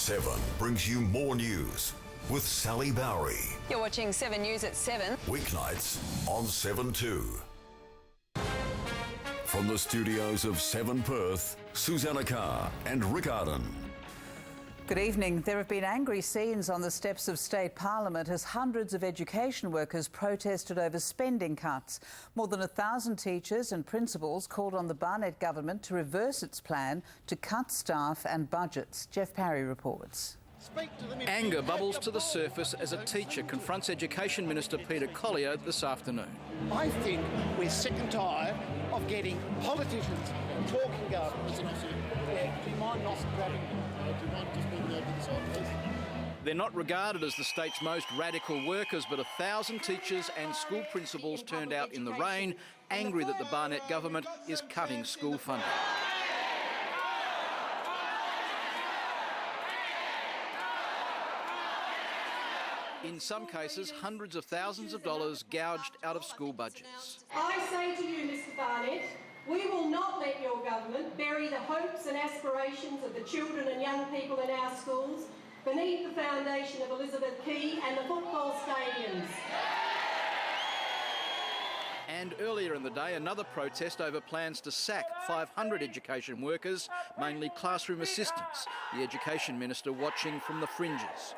7 brings you more news with Sally Bowery. You're watching 7 News at 7. Weeknights on 7-2. From the studios of 7 Perth, Susanna Carr and Rick Arden. Good evening. There have been angry scenes on the steps of State Parliament as hundreds of education workers protested over spending cuts. More than 1,000 teachers and principals called on the Barnett government to reverse its plan to cut staff and budgets. Geof Parry reports. Anger bubbles to the surface as a teacher confronts Education Minister Peter Collier this afternoon. I think we're sick and tired of getting politicians talking governments. Do you mind not grabbing me? Do you mind just being there to the side, please? They're not regarded as the state's most radical workers, but 1,000 teachers and school principals turned out in the rain, angry that the Barnett government is cutting school funding. In some cases, hundreds of thousands of dollars gouged out of school budgets. I say to you, Mr Barnett, we will not let your government bury the hopes and aspirations of the children and young people in our schools beneath the foundation of Elizabeth Quay and the football stadiums. And earlier in the day, another protest over plans to sack 500 education workers, mainly classroom assistants, the Education Minister watching from the fringes.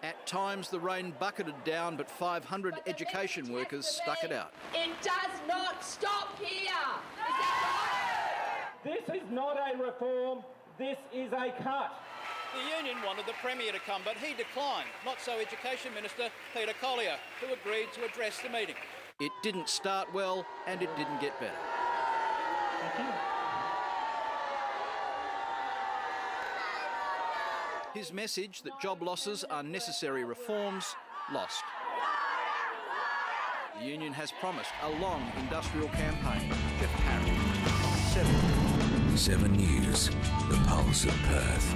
At times, the rain bucketed down, but 500 education workers stuck it out. It does not stop here. Is that right? This is not a reform, this is a cut. The union wanted the Premier to come, but he declined. Not so Education Minister Peter Collier, who agreed to address the meeting. It didn't start well, and it didn't get better. Thank you. His message that job losses are necessary reforms, lost. The union has promised a long industrial campaign. Geof Parry, 7. 7 News, the pulse of Perth.